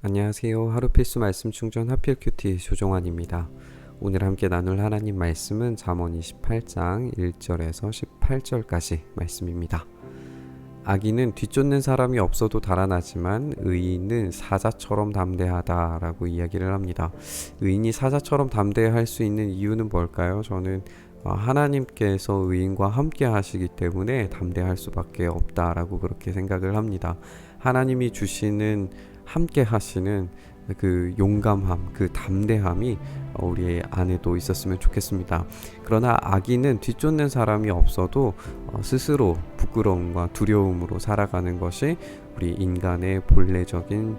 안녕하세요. 하루 필수 말씀 충전 하필 큐티 조정환입니다. 오늘 함께 나눌 하나님 말씀은 잠언 28장 1절에서 18절까지 말씀입니다. 악인은 뒤쫓는 사람이 없어도 달아나지만 의인은 사자처럼 담대하다라고 이야기를 합니다. 의인이 사자처럼 담대할 수 있는 이유는 뭘까요? 저는 하나님께서 의인과 함께 하시기 때문에 담대할 수밖에 없다라고 그렇게 생각을 합니다. 하나님이 주시는 함께 하시는 그 용감함, 그 담대함이 우리 안에도 있었으면 좋겠습니다. 그러나 악인은 뒤쫓는 사람이 없어도 스스로 부끄러움과 두려움으로 살아가는 것이 우리 인간의 본래적인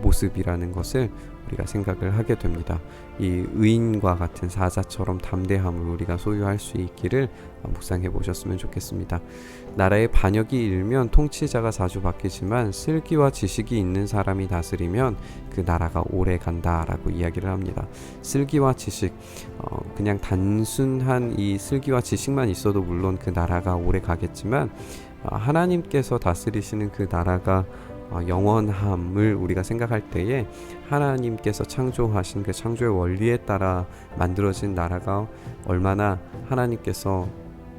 모습이라는 것을 우리가 생각을 하게 됩니다. 이 의인과 같은 사자처럼 담대함을 우리가 소유할 수 있기를 묵상해 보셨으면 좋겠습니다. 나라의 반역이 일면 통치자가 자주 바뀌지만 슬기와 지식이 있는 사람이 다스리면 그 나라가 오래 간다라고 이야기를 합니다. 슬기와 지식, 그냥 단순한 이 슬기와 지식만 있어도 물론 그 나라가 오래 가겠지만 하나님께서 다스리시는 그 나라가 영원함을 우리가 생각할 때에 하나님께서 창조하신 그 창조의 원리에 따라 만들어진 나라가 얼마나 하나님께서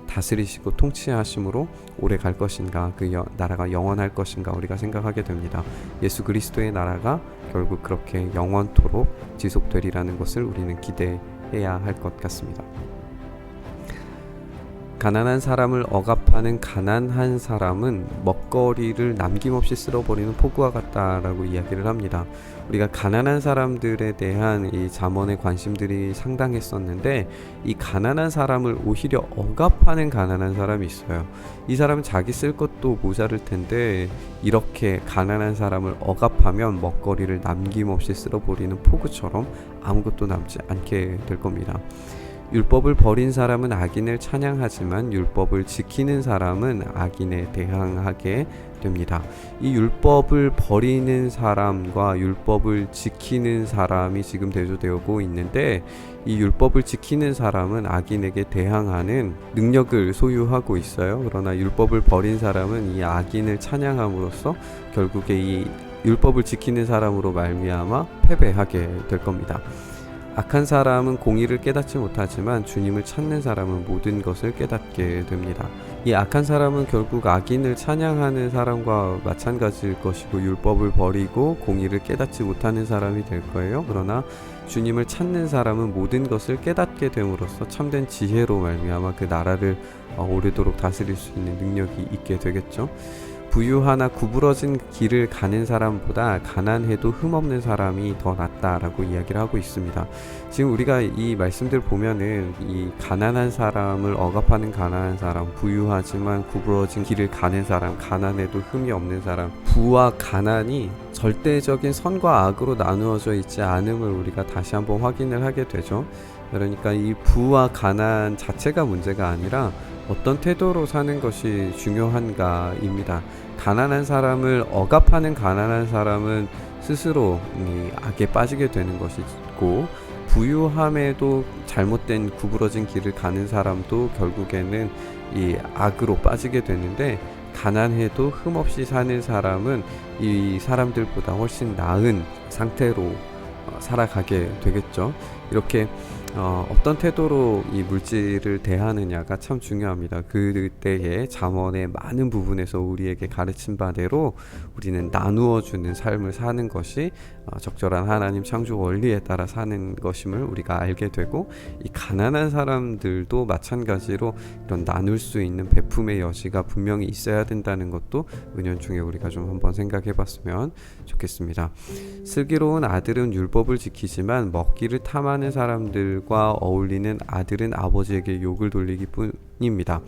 다스리시고 통치하심으로 오래 갈 것인가, 그 나라가 영원할 것인가 우리가 생각하게 됩니다. 예수 그리스도의 나라가 결국 그렇게 영원토록 지속되리라는 것을 우리는 기대해야 할 것 같습니다. 가난한 사람을 억압하는 가난한 사람은 먹거리를 남김없이 쓸어버리는 폭우와 같다라고 이야기를 합니다. 우리가 가난한 사람들에 대한 이 잠언의 관심들이 상당했었는데 이 가난한 사람을 오히려 억압하는 가난한 사람이 있어요. 이 사람은 자기 쓸 것도 모자랄 텐데 이렇게 가난한 사람을 억압하면 먹거리를 남김없이 쓸어버리는 폭우처럼 아무것도 남지 않게 될 겁니다. 율법을 버린 사람은 악인을 찬양하지만 율법을 지키는 사람은 악인에 대항하게 됩니다. 이 율법을 버리는 사람과 율법을 지키는 사람이 지금 대조되고 있는데 이 율법을 지키는 사람은 악인에게 대항하는 능력을 소유하고 있어요. 그러나 율법을 버린 사람은 이 악인을 찬양함으로써 결국에 이 율법을 지키는 사람으로 말미암아 패배하게 될 겁니다. 악한 사람은 공의를 깨닫지 못하지만 주님을 찾는 사람은 모든 것을 깨닫게 됩니다. 이 악한 사람은 결국 악인을 찬양하는 사람과 마찬가지일 것이고 율법을 버리고 공의를 깨닫지 못하는 사람이 될 거예요. 그러나 주님을 찾는 사람은 모든 것을 깨닫게 됨으로써 참된 지혜로 말미암아 그 나라를 오래도록 다스릴 수 있는 능력이 있게 되겠죠. 부유하나 구부러진 길을 가는 사람보다 가난해도 흠없는 사람이 더 낫다라고 이야기를 하고 있습니다. 지금 우리가 이 말씀들 보면은 이 가난한 사람을 억압하는 가난한 사람, 부유하지만 구부러진 길을 가는 사람, 가난해도 흠이 없는 사람, 부와 가난이 절대적인 선과 악으로 나누어져 있지 않음을 우리가 다시 한번 확인을 하게 되죠. 그러니까 이 부와 가난 자체가 문제가 아니라 어떤 태도로 사는 것이 중요한가입니다. 가난한 사람을 억압하는 가난한 사람은 스스로 악에 빠지게 되는 것이고 부유함에도 잘못된 구부러진 길을 가는 사람도 결국에는 이 악으로 빠지게 되는데 가난해도 흠없이 사는 사람은 이 사람들보다 훨씬 나은 상태로 살아가게 되겠죠. 이렇게 어떤 태도로 이 물질을 대하느냐가 참 중요합니다. 그때의 잠언의 많은 부분에서 우리에게 가르친 바대로 우리는 나누어 주는 삶을 사는 것이 적절한 하나님 창조 원리에 따라 사는 것임을 우리가 알게 되고 이 가난한 사람들도 마찬가지로 이런 나눌 수 있는 베품의 여지가 분명히 있어야 된다는 것도 은연중에 우리가 좀 한번 생각해 봤으면 좋겠습니다. 슬기로운 아들은 율법을 지키지만 먹기를 탐하는 사람들과 어울리는 아들은 아버지에게 욕을 돌리기 뿐입니다.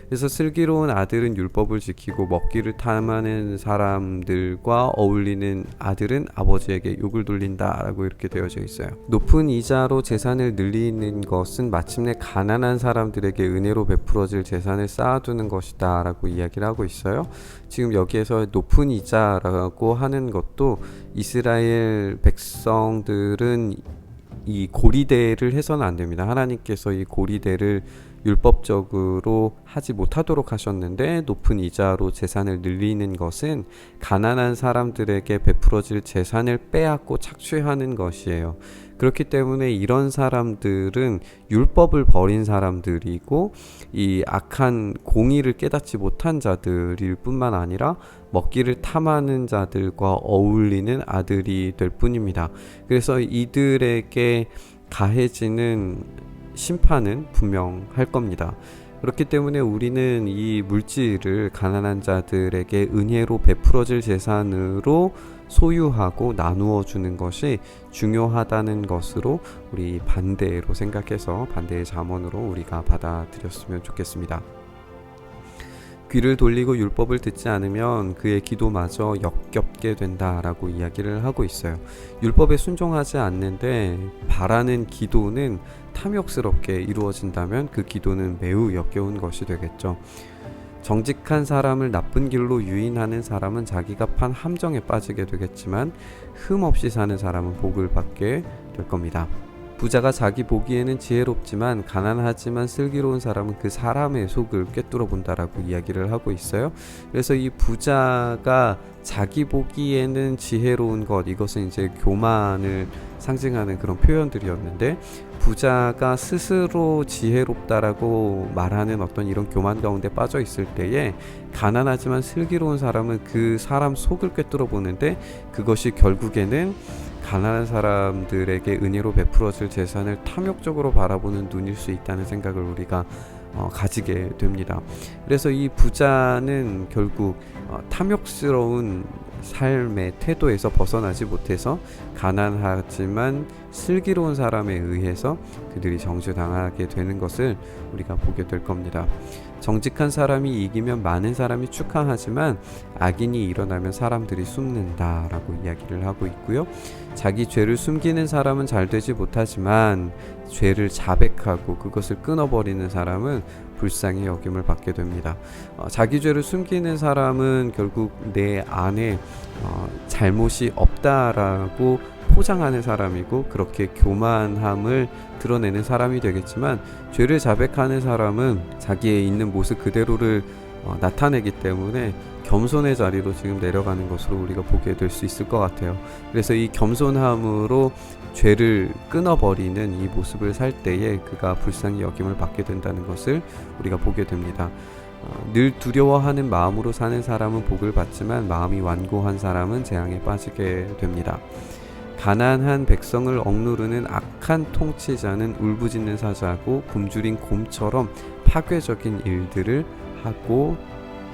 그래서 슬기로운 아들은 율법을 지키고 먹기를 탐하는 사람들과 어울리는 아들은 아버지에게 욕을 돌린다라고 이렇게 되어져 있어요. 높은 이자로 재산을 늘리는 것은 마침내 가난한 사람들에게 은혜로 베풀어질 재산을 쌓아두는 것이다 라고 이야기를 하고 있어요. 지금 여기에서 높은 이자라고 하는 것도 이스라엘 백성들은 이 고리대를 해서는 안 됩니다. 하나님께서 이 고리대를 율법적으로 하지 못하도록 하셨는데 높은 이자로 재산을 늘리는 것은 가난한 사람들에게 베풀어질 재산을 빼앗고 착취하는 것이에요. 그렇기 때문에 이런 사람들은 율법을 버린 사람들이고 이 악한 공의를 깨닫지 못한 자들일 뿐만 아니라 먹기를 탐하는 자들과 어울리는 아들이 될 뿐입니다. 그래서 이들에게 가해지는 심판은 분명할 겁니다. 그렇기 때문에 우리는 이 물질을 가난한 자들에게 은혜로 베풀어질 재산으로 소유하고 나누어 주는 것이 중요하다는 것으로 우리 반대로 생각해서 반대의 잠언으로 우리가 받아들였으면 좋겠습니다. 귀를 돌리고 율법을 듣지 않으면 그의 기도마저 역겹게 된다라고 이야기를 하고 있어요. 율법에 순종하지 않는데 바라는 기도는 탐욕스럽게 이루어진다면 그 기도는 매우 역겨운 것이 되겠죠. 정직한 사람을 나쁜 길로 유인하는 사람은 자기가 판 함정에 빠지게 되겠지만 흠 없이 사는 사람은 복을 받게 될 겁니다. 부자가 자기 보기에는 지혜롭지만 가난하지만 슬기로운 사람은 그 사람의 속을 꿰뚫어 본다라고 이야기를 하고 있어요. 그래서 이 부자가 자기 보기에는 지혜로운 것, 이것은 이제 교만을 상징하는 그런 표현들이었는데, 부자가 스스로 지혜롭다라고 말하는 어떤 이런 교만 가운데 빠져 있을 때에 가난하지만 슬기로운 사람은 그 사람 속을 꿰뚫어 보는데, 그것이 결국에는 가난한 사람들에게 은혜로 베풀어질 재산을 탐욕적으로 바라보는 눈일 수 있다는 생각을 우리가 가지게 됩니다. 그래서 이 부자는 결국 탐욕스러운 삶의 태도에서 벗어나지 못해서 가난하지만 슬기로운 사람에 의해서 그들이 정죄당하게 되는 것을 우리가 보게 될 겁니다. 정직한 사람이 이기면 많은 사람이 축하하지만 악인이 일어나면 사람들이 숨는다라고 이야기를 하고 있고요. 자기 죄를 숨기는 사람은 잘 되지 못하지만 죄를 자백하고 그것을 끊어버리는 사람은 불쌍히 여김을 받게 됩니다. 자기 죄를 숨기는 사람은 결국 내 안에 잘못이 없다라고 포장하는 사람이고 그렇게 교만함을 드러내는 사람이 되겠지만, 죄를 자백하는 사람은 자기의 있는 모습 그대로를 나타내기 때문에 겸손의 자리로 지금 내려가는 것으로 우리가 보게 될 수 있을 것 같아요. 그래서 이 겸손함으로 죄를 끊어버리는 이 모습을 살 때에 그가 불쌍히 여김을 받게 된다는 것을 우리가 보게 됩니다. 늘 두려워하는 마음으로 사는 사람은 복을 받지만 마음이 완고한 사람은 재앙에 빠지게 됩니다. 가난한 백성을 억누르는 악한 통치자는 울부짖는 사자고 굶주린 곰처럼 파괴적인 일들을 하고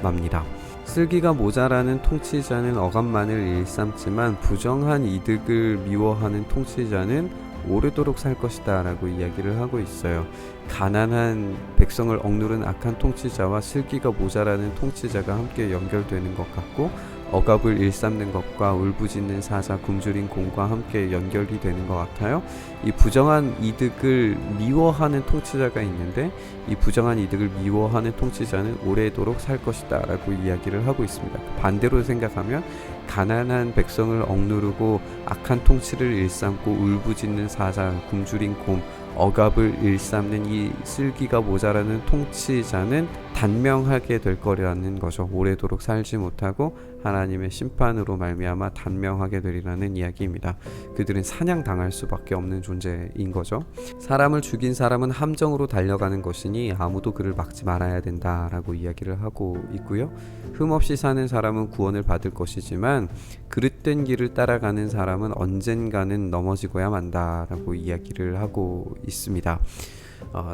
맙니다. 쓸기가 모자라는 통치자는 억압만을 일삼지만 부정한 이득을 미워하는 통치자는 오래도록 살 것이다 라고 이야기를 하고 있어요. 가난한 백성을 억누르는 악한 통치자와 슬기가 모자라는 통치자가 함께 연결되는 것 같고, 억압을 일삼는 것과 울부짖는 사자, 굶주린 곰과 함께 연결이 되는 것 같아요. 이 부정한 이득을 미워하는 통치자가 있는데, 이 부정한 이득을 미워하는 통치자는 오래도록 살 것이다 라고 이야기를 하고 있습니다. 반대로 생각하면 가난한 백성을 억누르고 악한 통치를 일삼고 울부짖는 사자, 굶주린 곰, 억압을 일삼는 이 슬기가 모자라는 통치자는 단명하게 될 거라는 거죠. 오래도록 살지 못하고 하나님의 심판으로 말미암아 단명하게 되리라는 이야기입니다. 그들은 사냥당할 수밖에 없는 존재인 거죠. 사람을 죽인 사람은 함정으로 달려가는 것이니 아무도 그를 막지 말아야 된다라고 이야기를 하고 있고요. 흠없이 사는 사람은 구원을 받을 것이지만 그릇된 길을 따라가는 사람은 언젠가는 넘어지고야 만다라고 이야기를 하고 있습니다.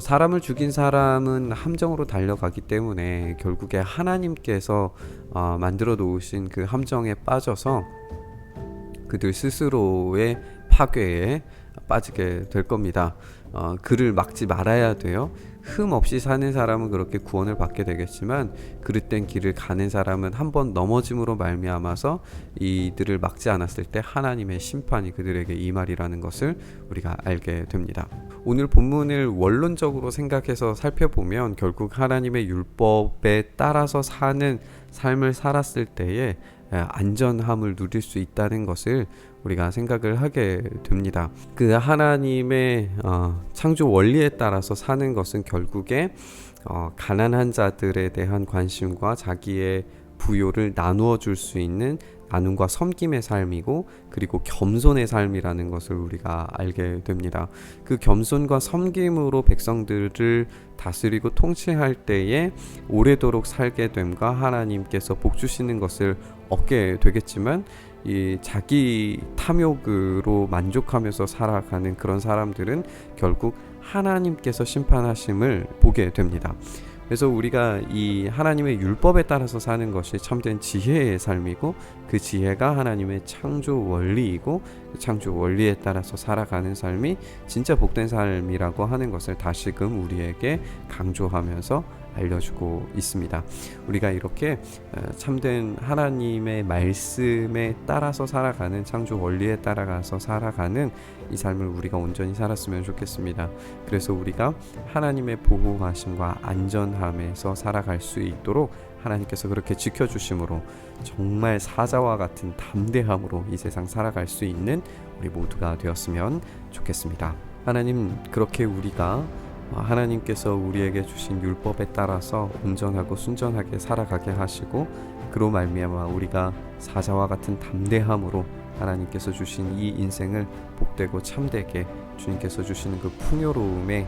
사람을 죽인 사람은 함정으로 달려가기 때문에 결국에 하나님께서 만들어 놓으신 그 함정에 빠져서 그들 스스로의 파괴에 빠지게 될 겁니다. 그를 막지 말아야 돼요. 흠 없이 사는 사람은 그렇게 구원을 받게 되겠지만 그릇된 길을 가는 사람은 한번 넘어짐으로 말미암아서 이들을 막지 않았을 때 하나님의 심판이 그들에게 임하리라는 것을 우리가 알게 됩니다. 오늘 본문을 원론적으로 생각해서 살펴보면 결국 하나님의 율법에 따라서 사는 삶을 살았을 때에 안전함을 누릴 수 있다는 것을 우리가 생각을 하게 됩니다. 그 하나님의 창조 원리에 따라서 사는 것은 결국에 가난한 자들에 대한 관심과 자기의 부요를 나누어 줄 수 있는 나눔과 섬김의 삶이고, 그리고 겸손의 삶이라는 것을 우리가 알게 됩니다. 그 겸손과 섬김으로 백성들을 다스리고 통치할 때에 오래도록 살게 됨과 하나님께서 복 주시는 것을 얻게 되겠지만, 이 자기 탐욕으로 만족하면서 살아가는 그런 사람들은 결국 하나님께서 심판하심을 보게 됩니다. 그래서 우리가 이 하나님의 율법에 따라서 사는 것이 참된 지혜의 삶이고, 그 지혜가 하나님의 창조 원리이고, 그 창조 원리에 따라서 살아가는 삶이 진짜 복된 삶이라고 하는 것을 다시금 우리에게 강조하면서 알려주고 있습니다. 우리가 이렇게 참된 하나님의 말씀에 따라서 살아가는, 창조 원리에 따라가서 살아가는 이 삶을 우리가 온전히 살았으면 좋겠습니다. 그래서 우리가 하나님의 보호하심과 안전함에서 살아갈 수 있도록 하나님께서 그렇게 지켜주심으로 정말 사자와 같은 담대함으로 이 세상 살아갈 수 있는 우리 모두가 되었으면 좋겠습니다. 하나님, 그렇게 우리가 하나님께서 우리에게 주신 율법에 따라서 온전하고 순전하게 살아가게 하시고, 그로 말미암아 우리가 사자와 같은 담대함으로 하나님께서 주신 이 인생을 복되고 참되게 주님께서 주시는 그 풍요로움에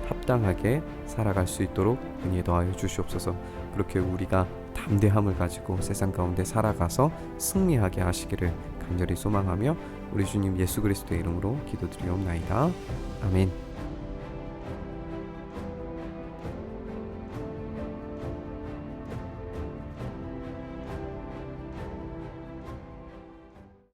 합당하게 살아갈 수 있도록 은혜 더하여 주시옵소서. 그렇게 우리가 담대함을 가지고 세상 가운데 살아가서 승리하게 하시기를 간절히 소망하며 우리 주님 예수 그리스도의 이름으로 기도드리옵나이다. 아멘.